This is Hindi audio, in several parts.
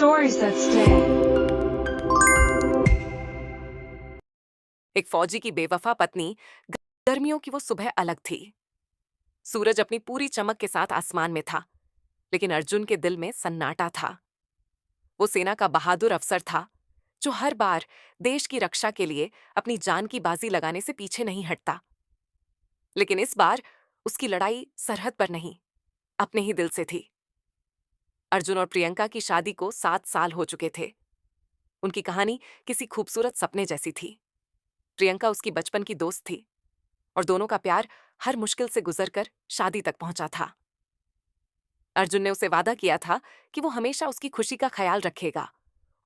Stories that stay. एक फौजी की बेवफा पत्नी। गर्मियों की वो सुबह अलग थी। सूरज अपनी पूरी चमक के साथ आसमान में था, लेकिन अर्जुन के दिल में सन्नाटा था। वो सेना का बहादुर अफसर था, जो हर बार देश की रक्षा के लिए अपनी जान की बाजी लगाने से पीछे नहीं हटता। लेकिन इस बार उसकी लड़ाई सरहद पर नहीं, अपने ही दिल से थी। अर्जुन और प्रियंका की शादी को 7 साल हो चुके थे। उनकी कहानी किसी खूबसूरत सपने जैसी थी। प्रियंका उसकी बचपन की दोस्त थी और दोनों का प्यार हर मुश्किल से गुजरकर शादी तक पहुंचा था। अर्जुन ने उसे वादा किया था कि वो हमेशा उसकी खुशी का ख्याल रखेगा,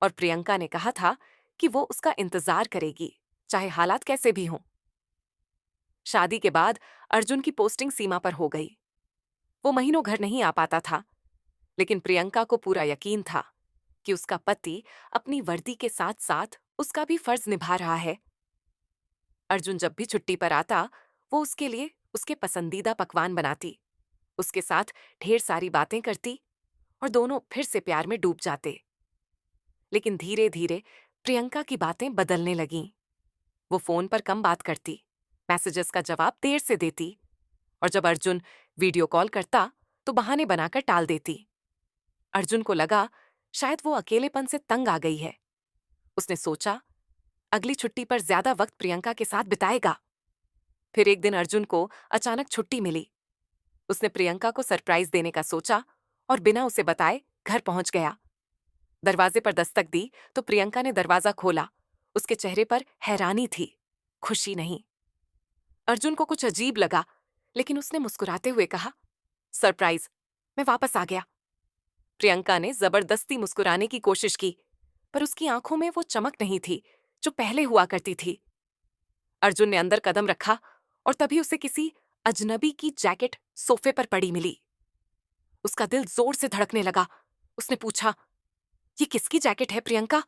और प्रियंका ने कहा था कि वो उसका इंतजार करेगी, चाहे हालात कैसे भी हों। शादी के बाद अर्जुन की पोस्टिंग सीमा पर हो गई। वो महीनों घर नहीं आ पाता था, लेकिन प्रियंका को पूरा यकीन था कि उसका पति अपनी वर्दी के साथ साथ उसका भी फर्ज निभा रहा है। अर्जुन जब भी छुट्टी पर आता, वो उसके लिए उसके पसंदीदा पकवान बनाती, उसके साथ ढेर सारी बातें करती और दोनों फिर से प्यार में डूब जाते। लेकिन धीरे धीरे प्रियंका की बातें बदलने लगीं। वो फोन पर कम बात करती, मैसेजेस का जवाब देर से देती, और जब अर्जुन वीडियो कॉल करता तो बहाने बनाकर टाल देती। अर्जुन को लगा शायद वो अकेलेपन से तंग आ गई है। उसने सोचा अगली छुट्टी पर ज्यादा वक्त प्रियंका के साथ बिताएगा। फिर एक दिन अर्जुन को अचानक छुट्टी मिली। उसने प्रियंका को सरप्राइज देने का सोचा और बिना उसे बताए घर पहुंच गया। दरवाजे पर दस्तक दी तो प्रियंका ने दरवाजा खोला। उसके चेहरे पर हैरानी थी, खुशी नहीं। अर्जुन को कुछ अजीब लगा, लेकिन उसने मुस्कुराते हुए कहा, सरप्राइज, मैं वापस आ गया। प्रियंका ने जबरदस्ती मुस्कुराने की कोशिश की, पर उसकी आंखों में वो चमक नहीं थी जो पहले हुआ करती थी। अर्जुन ने अंदर कदम रखा और तभी उसे किसी अजनबी की जैकेट सोफे पर पड़ी मिली। उसका दिल जोर से धड़कने लगा। उसने पूछा, ये किसकी जैकेट है प्रियंका?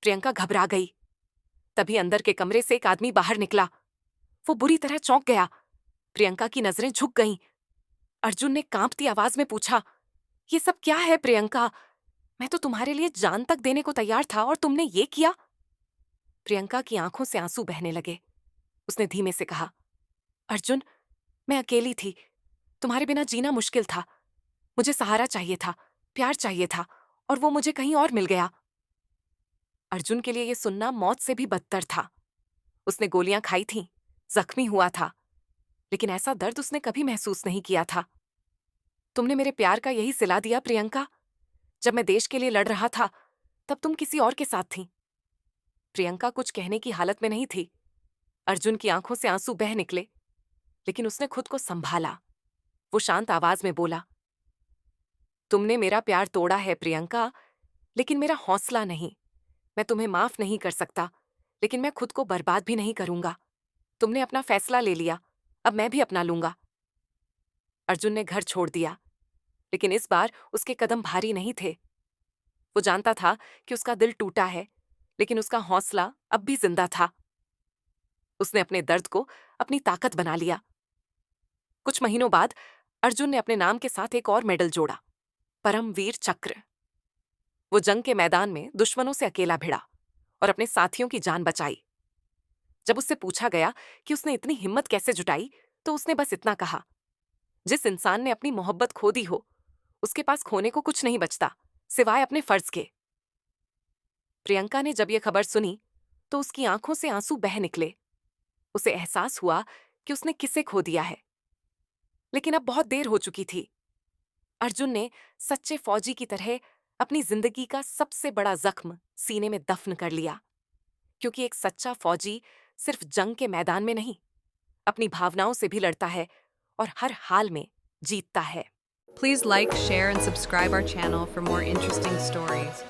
प्रियंका घबरा गई। तभी अंदर के कमरे से एक आदमी बाहर निकला। वो बुरी तरह चौंक गया। प्रियंका की नजरें झुक गईं। अर्जुन ने कांपती आवाज में पूछा, ये सब क्या है प्रियंका? मैं तो तुम्हारे लिए जान तक देने को तैयार था और तुमने ये किया? प्रियंका की आंखों से आंसू बहने लगे। उसने धीमे से कहा, अर्जुन, मैं अकेली थी। तुम्हारे बिना जीना मुश्किल था। मुझे सहारा चाहिए था, प्यार चाहिए था, और वो मुझे कहीं और मिल गया। अर्जुन के लिए यह सुनना मौत से भी बदतर था। उसने गोलियां खाई थीं, जख्मी हुआ था, लेकिन ऐसा दर्द उसने कभी महसूस नहीं किया था। तुमने मेरे प्यार का यही सिला दिया प्रियंका। जब मैं देश के लिए लड़ रहा था, तब तुम किसी और के साथ थीं। प्रियंका कुछ कहने की हालत में नहीं थी। अर्जुन की आंखों से आंसू बह निकले, लेकिन उसने खुद को संभाला। वो शांत आवाज में बोला, तुमने मेरा प्यार तोड़ा है प्रियंका, लेकिन मेरा हौसला नहीं। मैं तुम्हें माफ नहीं कर सकता, लेकिन मैं खुद को बर्बाद भी नहीं करूंगा। तुमने अपना फैसला ले लिया, अब मैं भी अपना लूंगा। अर्जुन ने घर छोड़ दिया, लेकिन इस बार उसके कदम भारी नहीं थे। वो जानता था कि उसका दिल टूटा है, लेकिन उसका हौसला अब भी जिंदा था। उसने अपने दर्द को अपनी ताकत बना लिया। कुछ महीनों बाद अर्जुन ने अपने नाम के साथ एक और मेडल जोड़ा, परमवीर चक्र। वो जंग के मैदान में दुश्मनों से अकेला भिड़ा और अपने साथियों की जान बचाई। जब उससे पूछा गया कि उसने इतनी हिम्मत कैसे जुटाई, तो उसने बस इतना कहा, जिस इंसान ने अपनी मोहब्बत खो दी हो, उसके पास खोने को कुछ नहीं बचता सिवाय अपने फर्ज के। प्रियंका ने जब यह खबर सुनी तो उसकी आंखों से आंसू बह निकले। उसे एहसास हुआ कि उसने किसे खो दिया है, लेकिन अब बहुत देर हो चुकी थी। अर्जुन ने सच्चे फौजी की तरह अपनी जिंदगी का सबसे बड़ा जख्म सीने में दफन कर लिया, क्योंकि एक सच्चा फौजी सिर्फ जंग के मैदान में नहीं, अपनी भावनाओं से भी लड़ता है और हर हाल में जीतता है। Please like, share, and subscribe our channel for more interesting stories.